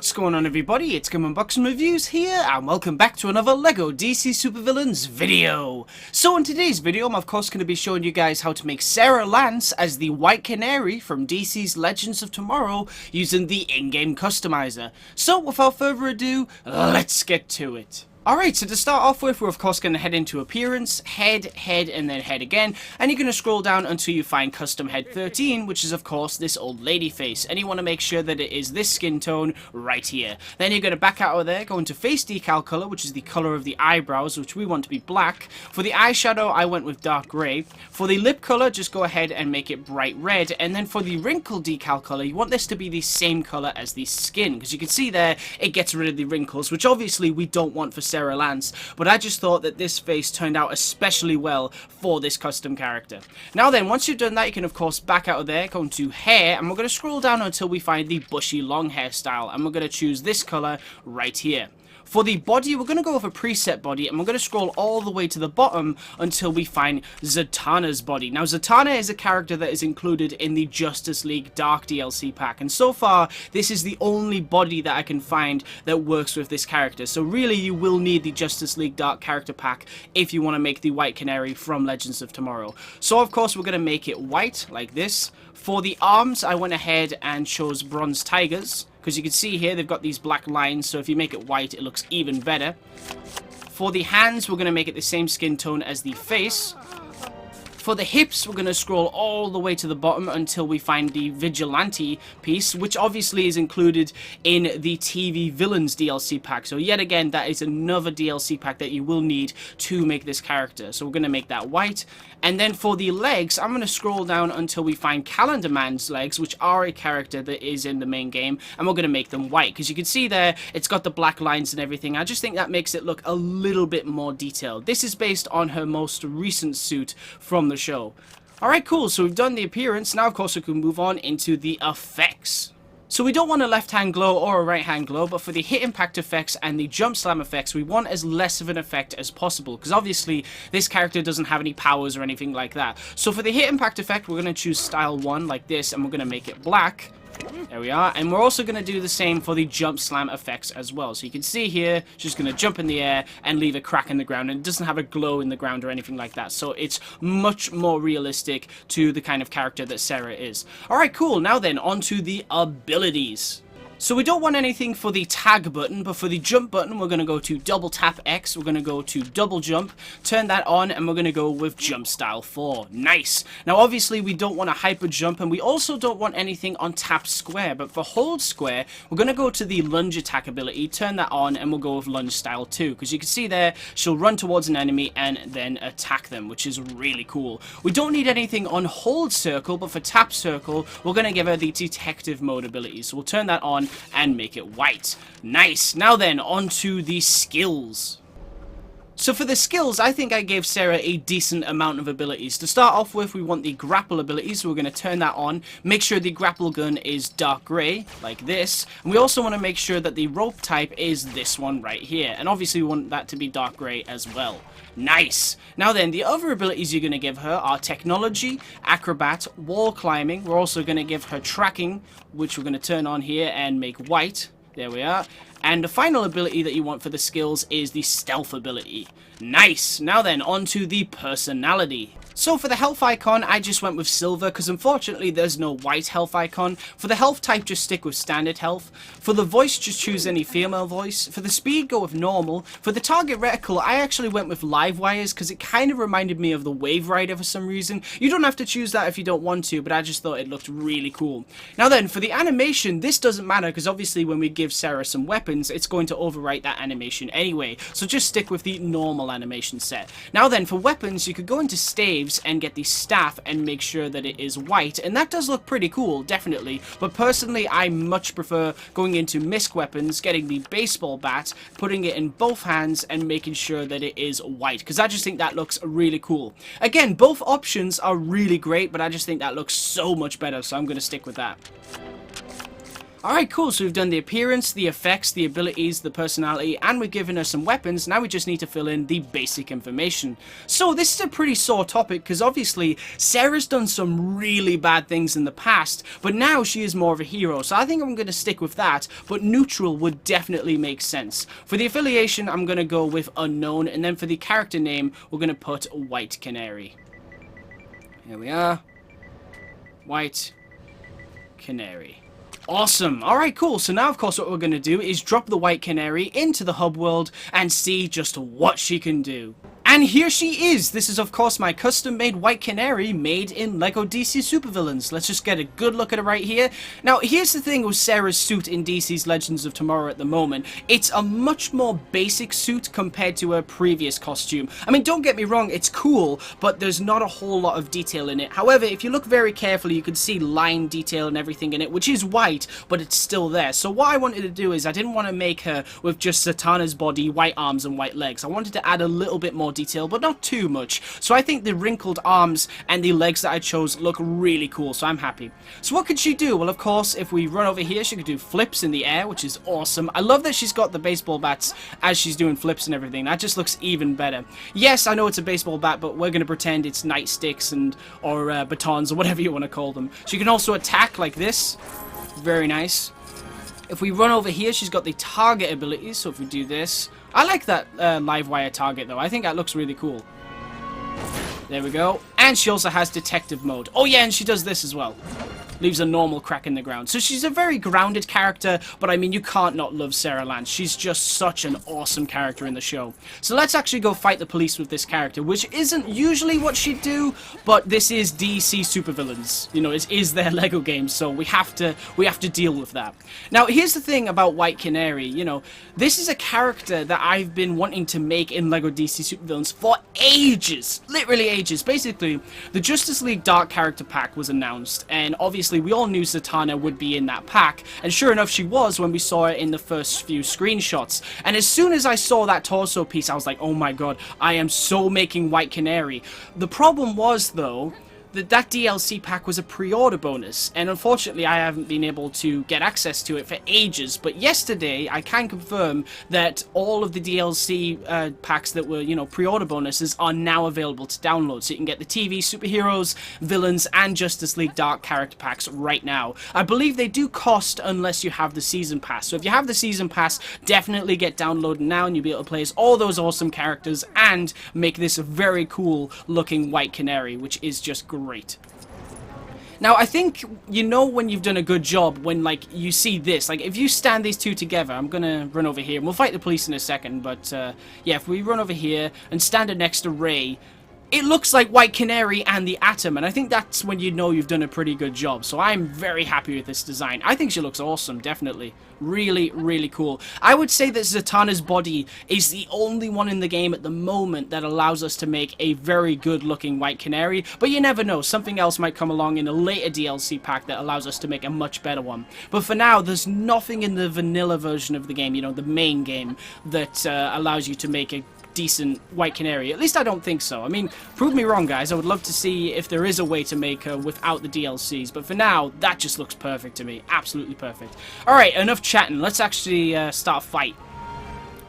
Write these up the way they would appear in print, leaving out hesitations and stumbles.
What's going on, everybody? It's Unboxing Reviews here, and welcome back to another LEGO DC Supervillains video. So in today's video, I'm of course going to be showing you guys how to make Sarah Lance as the White Canary from DC's Legends of Tomorrow using the in-game customizer. So without further ado, let's get to it. Alright, so to start off with, we're of course going to head into Appearance, Head, Head, and then Head again, and you're going to scroll down until you find Custom Head 13, which is of course this old lady face, and you want to make sure that it is this skin tone right here. Then you're going to back out of there, go into Face Decal Color, which is the color of the eyebrows, which we want to be black. For the eyeshadow, I went with dark grey. For the lip color, just go ahead and make it bright red, and then for the wrinkle decal color, you want this to be the same color as the skin, because you can see there, it gets rid of the wrinkles, which obviously we don't want for Sarah Lance, but I just thought that this face turned out especially well for this custom character. Now then, once you've done that, you can of course back out of there, go into hair, and we're going to scroll down until we find the bushy long hairstyle, and we're going to choose this color right here. For the body, we're going to go with a preset body, and we're going to scroll all the way to the bottom until we find Zatanna's body. Now, Zatanna is a character that is included in the Justice League Dark DLC pack, and so far, this is the only body that I can find that works with this character. So really, you will need the Justice League Dark character pack if you want to make the White Canary from Legends of Tomorrow. So, of course, we're going to make it white, like this. For the arms, I went ahead and chose Bronze Tigers, because you can see here they've got these black lines, so if you make it white, it looks even better. For the hands, we're going to make it the same skin tone as the face. For the hips, we're going to scroll all the way to the bottom until we find the Vigilante piece, which obviously is included in the TV Villains DLC pack. So yet again, that is another DLC pack that you will need to make this character. So we're going to make that white. And then for the legs, I'm going to scroll down until we find Calendar Man's legs, which are a character that is in the main game. And we're going to make them white, because you can see there, it's got the black lines and everything. I just think that makes it look a little bit more detailed. This is based on her most recent suit from the show. Alright, cool. So we've done the appearance. Now, of course, we can move on into the effects. So we don't want a left-hand glow or a right-hand glow, but for the hit impact effects and the jump slam effects, we want as less of an effect as possible, because obviously this character doesn't have any powers or anything like that. So for the hit impact effect, we're going to choose style 1 like this, and we're going to make it black. There we are, and we're also going to do the same for the jump slam effects as well. So you can see here, she's going to jump in the air and leave a crack in the ground, and it doesn't have a glow in the ground or anything like that. So it's much more realistic to the kind of character that Sarah is. Alright, cool. Now then, on to the abilities. So we don't want anything for the tag button, but for the jump button, we're going to go to double tap X, we're going to go to double jump, turn that on, and we're going to go with jump style 4. Nice! Now obviously we don't want a hyper jump, and we also don't want anything on tap square, but for hold square, we're going to go to the lunge attack ability, turn that on, and we'll go with lunge style 2, because you can see there, she'll run towards an enemy and then attack them, which is really cool. We don't need anything on hold circle, but for tap circle, we're going to give her the detective mode ability, so we'll turn that on and make it white. Nice. Now then, on to the skills. So for the skills, I think I gave Sarah a decent amount of abilities. To start off with, we want the grapple ability, so we're going to turn that on. Make sure the grapple gun is dark grey, like this. And we also want to make sure that the rope type is this one right here. And obviously we want that to be dark grey as well. Nice! Now then, the other abilities you're going to give her are Technology, Acrobat, Wall Climbing. We're also going to give her Tracking, which we're going to turn on here and make white. There we are. And the final ability that you want for the skills is the Stealth ability. Nice! Now then, on to the personality. So for the health icon, I just went with silver, because unfortunately there's no white health icon. For the health type, just stick with standard health. For the voice, just choose any female voice. For the speed, go with normal. For the target reticle, I actually went with live wires, because it kind of reminded me of the Wave Rider for some reason. You don't have to choose that if you don't want to, but I just thought it looked really cool. Now then, for the animation, this doesn't matter, because obviously when we give Sarah some weapons, it's going to overwrite that animation anyway. So just stick with the normal animation set. Now then, for weapons, you could go into staves and get the staff and make sure that it is white, and that does look pretty cool, definitely, but personally I much prefer going into misc weapons, getting the baseball bat, putting it in both hands and making sure that it is white, because I just think that looks really cool. Again, both options are really great, but I just think that looks so much better, so I'm going to stick with that. Alright, cool, so we've done the appearance, the effects, the abilities, the personality, and we've given her some weapons. Now we just need to fill in the basic information. So this is a pretty sore topic, because obviously Sarah's done some really bad things in the past, but now she is more of a hero, so I think I'm going to stick with that, but neutral would definitely make sense. For the affiliation, I'm going to go with unknown, and then for the character name, we're going to put White Canary. Here we are. White Canary. Awesome. Alright, cool. So now, of course, what we're going to do is drop the White Canary into the hub world and see just what she can do. And here she is! This is, of course, my custom-made White Canary made in LEGO DC Supervillains. Let's just get a good look at it right here. Now, here's the thing with Sarah's suit in DC's Legends of Tomorrow at the moment. It's a much more basic suit compared to her previous costume. I mean, don't get me wrong, it's cool, but there's not a whole lot of detail in it. However, if you look very carefully, you can see line detail and everything in it, which is white, but it's still there. So what I wanted to do is I didn't want to make her with just Zatanna's body, white arms, and white legs. I wanted to add a little bit more detail, but not too much. So I think the wrinkled arms and the legs that I chose look really cool, so I'm happy. So what could she do? Well, of course, if we run over here, she could do flips in the air, which is awesome. I love that she's got the baseball bats as she's doing flips and everything. That just looks even better. Yes, I know it's a baseball bat, but we're going to pretend it's nightsticks and or batons or whatever you want to call them. She can also attack like this. Very nice. If we run over here, she's got the target abilities, so if we do this... I like that live wire target, though. I think that looks really cool. There we go. And she also has detective mode. Oh, yeah, and she does this as well. Leaves a normal crack in the ground. So she's a very grounded character, but I mean, you can't not love Sarah Lance. She's just such an awesome character in the show. So let's actually go fight the police with this character, which isn't usually what she'd do, but this is DC Supervillains. You know, it is their LEGO game, so we have to deal with that. Now, here's the thing about White Canary. You know, this is a character that I've been wanting to make in LEGO DC Supervillains for ages. Literally ages. Basically, the Justice League Dark Character Pack was announced, and obviously we all knew Zatanna would be in that pack, and sure enough she was when we saw it in the first few screenshots. And as soon as I saw that torso piece, I was like, oh my god, I am so making White Canary. The problem was, though, that DLC pack was a pre-order bonus, and unfortunately I haven't been able to get access to it for ages, but yesterday I can confirm that all of the DLC packs that were, you know, pre-order bonuses are now available to download, so you can get the TV, superheroes, villains, and Justice League Dark character packs right now. I believe they do cost unless you have the season pass, so if you have the season pass, definitely get downloaded now and you'll be able to play as all those awesome characters and make this a very cool looking White Canary, which is just great. Now, I think you know when you've done a good job when, like, you see this. Like, if you stand these two together, I'm gonna run over here, and we'll fight the police in a second, but, yeah, if we run over here and stand it next to Ray, it looks like White Canary and the Atom, and I think that's when you know you've done a pretty good job. So I'm very happy with this design. I think she looks awesome, definitely. Really, really cool. I would say that Zatanna's body is the only one in the game at the moment that allows us to make a very good-looking White Canary, but you never know. Something else might come along in a later DLC pack that allows us to make a much better one. But for now, there's nothing in the vanilla version of the game, you know, the main game, that allows you to make a decent White Canary. At least I don't think so. I mean, prove me wrong, guys. I would love to see if there is a way to make her without the DLCs, but for now, that just looks perfect to me. Absolutely perfect. Alright, enough chatting. Let's actually start a fight.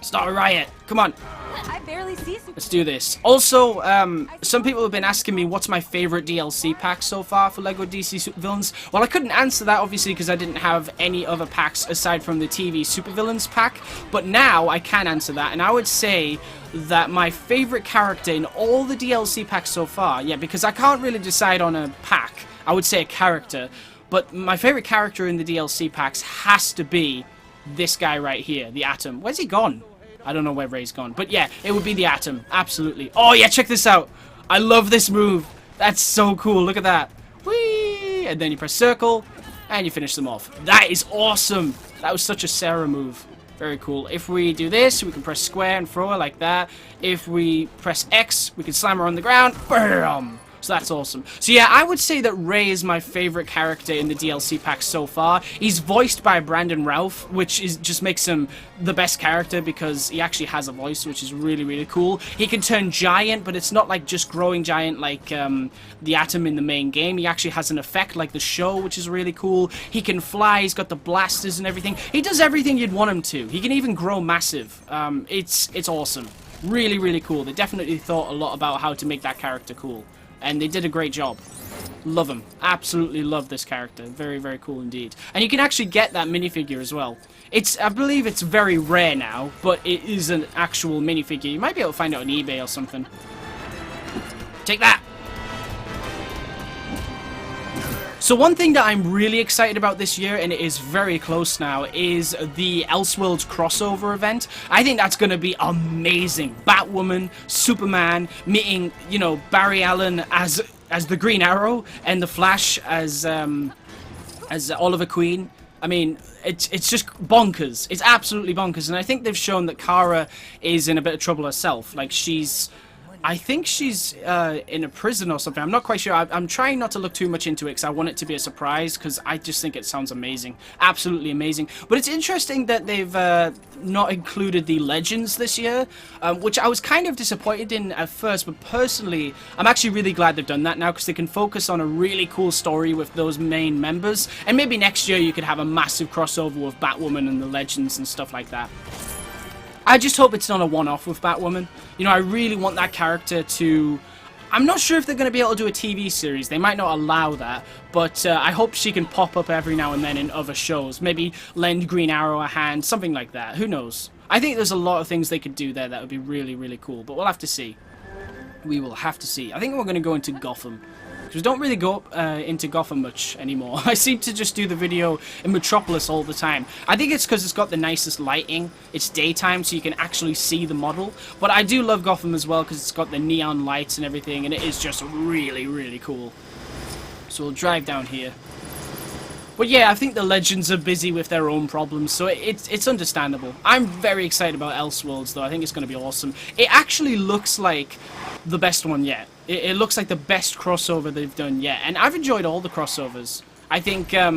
Start a riot. Come on. I barely see some. Let's do this. Also, some people have been asking me what's my favorite DLC pack so far for LEGO DC Supervillains. Well, I couldn't answer that, obviously, because I didn't have any other packs aside from the TV Supervillains pack, but now I can answer that, and I would say that my favorite character in all the DLC packs so far, yeah, because I can't really decide on a pack, I would say a character, but my favorite character in the DLC packs has to be this guy right here, the Atom. Where's he gone? I don't know where Ray's gone, but yeah, it would be the Atom, absolutely. Oh yeah, check this out. I love this move. That's so cool, look at that. Whee! And then you press circle, and you finish them off. That is awesome. That was such a Sarah move. Very cool. If we do this, we can press square and throw her like that. If we press X, we can slam her on the ground. Bam! So that's awesome. So yeah, I would say that Ray is my favorite character in the DLC pack so far. He's voiced by Brandon Routh, which just makes him the best character because he actually has a voice, which is really, really cool. He can turn giant, but it's not like just growing giant like the Atom in the main game. He actually has an effect like the show, which is really cool. He can fly, he's got the blasters and everything. He does everything you'd want him to. He can even grow massive. It's awesome. Really, really cool. They definitely thought a lot about how to make that character cool. And they did a great job. Love him. Absolutely love this character. Very, very cool indeed. And you can actually get that minifigure as well. I believe it's very rare now, but it is an actual minifigure. You might be able to find it on eBay or something. Take that! So one thing that I'm really excited about this year, and it is very close now, is the Elseworlds crossover event. I think that's going to be amazing. Batwoman, Superman, meeting, you know, Barry Allen as the Green Arrow, and the Flash as Oliver Queen. I mean, it's just bonkers. It's absolutely bonkers, and I think they've shown that Kara is in a bit of trouble herself. Like, I think she's in a prison or something. I'm not quite sure. I'm trying not to look too much into it because I want it to be a surprise because I just think it sounds amazing. Absolutely amazing. But it's interesting that they've not included the Legends this year, which I was kind of disappointed in at first. But personally, I'm actually really glad they've done that now because they can focus on a really cool story with those main members. And maybe next year you could have a massive crossover with Batwoman and the Legends and stuff like that. I just hope it's not a one-off with Batwoman. You know, I really want that character to... I'm not sure if they're going to be able to do a TV series. They might not allow that. But I hope she can pop up every now and then in other shows. Maybe lend Green Arrow a hand, something like that. Who knows? I think there's a lot of things they could do there that would be really, really cool. But we'll have to see. We will have to see. I think we're going to go into Gotham. Because we don't really go into Gotham much anymore. I seem to just do the video in Metropolis all the time. I think it's because it's got the nicest lighting. It's daytime, so you can actually see the model. But I do love Gotham as well, because it's got the neon lights and everything, and it is just really, really cool. So we'll drive down here. But yeah, I think the Legends are busy with their own problems, so it's understandable. I'm very excited about Elseworlds, though. I think it's going to be awesome. It actually looks like the best one yet. It looks like the best crossover they've done yet. And I've enjoyed all the crossovers. I think, I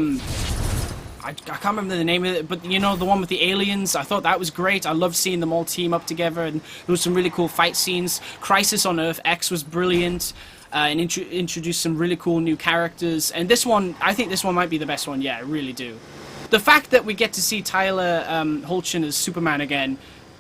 can't remember the name of it, but you know, the one with the aliens, I thought that was great. I loved seeing them all team up together, and there was some really cool fight scenes. Crisis on Earth X was brilliant. And introduced some really cool new characters. And this one, I think this one might be the best one. Yeah, I really do. The fact that we get to see Tyler Hoechlin as Superman again,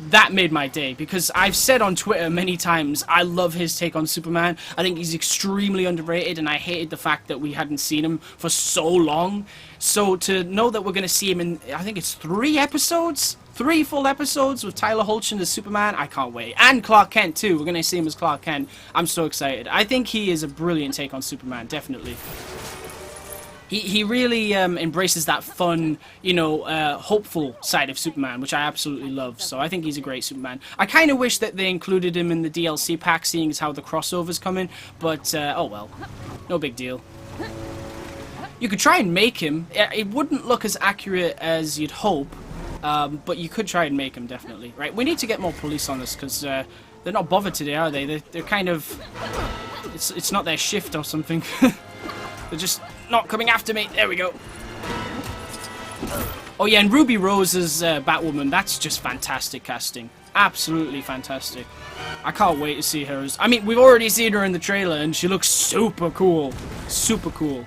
that made my day. Because I've said on Twitter many times, I love his take on Superman. I think he's extremely underrated, and I hated the fact that we hadn't seen him for so long. So to know that we're going to see him in, I think it's 3 episodes? 3 full episodes with Tyler Hoechlin as Superman. I can't wait. And Clark Kent, too. We're going to see him as Clark Kent. I'm so excited. I think he is a brilliant take on Superman, definitely. He really embraces that fun, you know, hopeful side of Superman, which I absolutely love. So I think he's a great Superman. I kind of wish that they included him in the DLC pack, seeing as how the crossover's coming. But, oh well. No big deal. You could try and make him. It wouldn't look as accurate as you'd hope. But you could try and make him, definitely. Right, we need to get more police on this, because they're not bothered today, are they? They're kind of... It's not their shift or something. They're just not coming after me. There we go. Oh yeah, and Ruby Rose as Batwoman, that's just fantastic casting. Absolutely fantastic. I can't wait to see her as... I mean, we've already seen her in the trailer, and she looks super cool. Super cool.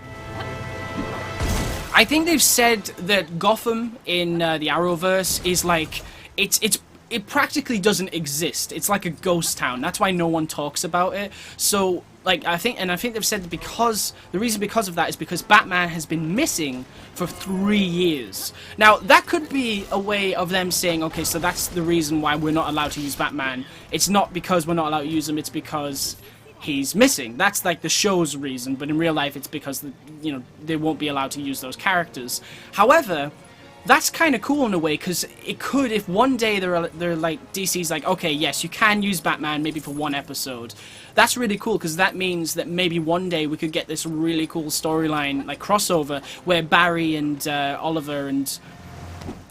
I think they've said that Gotham in the Arrowverse is like... It practically doesn't exist. It's like a ghost town. That's why no one talks about it. So, like, I think they've said that because the reason because of that is because Batman has been missing for 3 years. Now, that could be a way of them saying, okay, so that's the reason why we're not allowed to use Batman. It's not because we're not allowed to use him, it's because he's missing. That's like the show's reason, but in real life it's because, you know, they won't be allowed to use those characters. However, that's kind of cool in a way, because it could, if one day they're like, DC's like, okay, yes, you can use Batman maybe for 1 episode. That's really cool, because that means that maybe one day we could get this really cool storyline, like crossover, where Barry and Oliver and,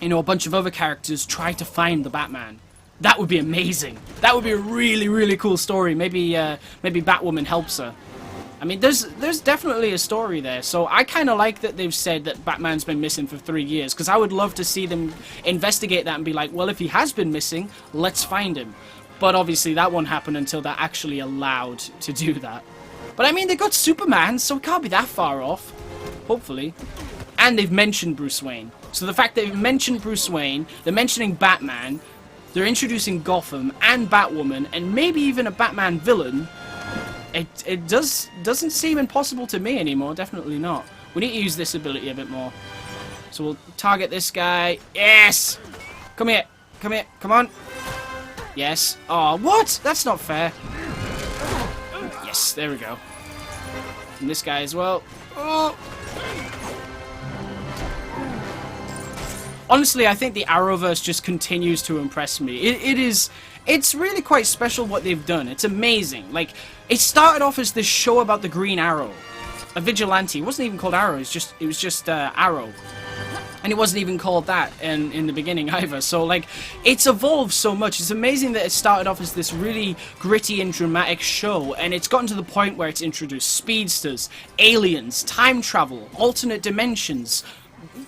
you know, a bunch of other characters try to find the Batman. That would be amazing. That would be a really, really cool story. Maybe Batwoman helps her. I mean, there's definitely a story there, so I kind of like that they've said that Batman's been missing for 3 years, because I would love to see them investigate that and be like, well, if he has been missing, let's find him. But obviously that won't happen until they're actually allowed to do that. But I mean, they got Superman, so it can't be that far off, hopefully. And they've mentioned Bruce Wayne. So the fact that they've mentioned Bruce Wayne, they're mentioning Batman, they're introducing Gotham and Batwoman, and maybe even a Batman villain. It doesn't seem impossible to me anymore. Definitely not. We need to use this ability a bit more. So we'll target this guy. Yes! Come here. Come here. Come on. Yes. Oh, what? That's not fair. Yes, there we go. And this guy as well. Oh! Honestly, I think the Arrowverse just continues to impress me. It's really quite special what they've done. It's amazing. Like, it started off as this show about the Green Arrow, a vigilante. It wasn't even called Arrow. It was just Arrow, and it wasn't even called that in the beginning either. So like, it's evolved so much. It's amazing that it started off as this really gritty and dramatic show, and it's gotten to the point where it's introduced speedsters, aliens, time travel, alternate dimensions.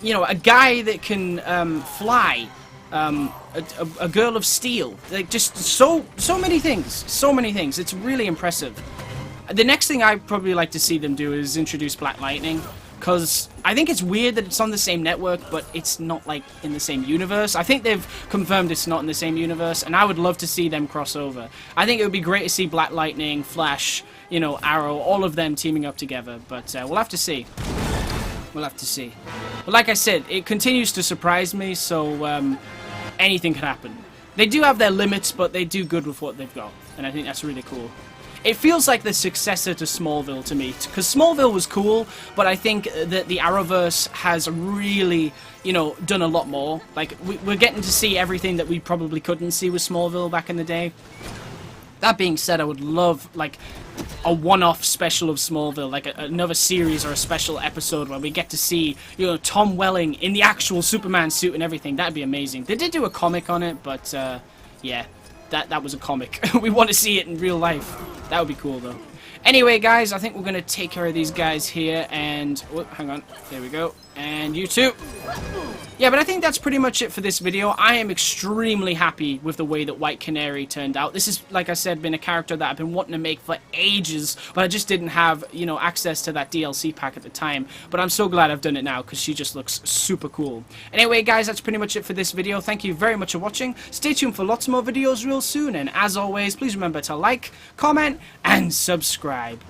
You know, a guy that can fly, a girl of steel, like just so many things. It's really impressive. The next thing I'd probably like to see them do is introduce Black Lightning, because I think it's weird that it's on the same network, but it's not like in the same universe. I think they've confirmed it's not in the same universe, and I would love to see them cross over. I think it would be great to see Black Lightning, Flash, you know, Arrow, all of them teaming up together, but we'll have to see. We'll have to see. But like I said, it continues to surprise me, so anything can happen. They do have their limits, but they do good with what they've got, and I think that's really cool. It feels like the successor to Smallville to me, because Smallville was cool, but I think that the Arrowverse has really, you know, done a lot more. Like, we're getting to see everything that we probably couldn't see with Smallville back in the day. That being said, I would love, like, a one-off special of Smallville, like another series or a special episode where we get to see, you know, Tom Welling in the actual Superman suit and everything. That'd be amazing. They did do a comic on it, but, yeah, that was a comic. We want to see it in real life. That would be cool, though. Anyway, guys, I think we're going to take care of these guys here, and... Oh, hang on. There we go. And you too. Yeah, but I think that's pretty much it for this video. I am extremely happy with the way that White Canary turned out. This is, like I said, been a character that I've been wanting to make for ages, but I just didn't have, you know, access to that DLC pack at the time. But I'm so glad I've done it now, because she just looks super cool. Anyway, guys, that's pretty much it for this video. Thank you very much for watching. Stay tuned for lots more videos real soon, and as always, please remember to like, comment, and subscribe.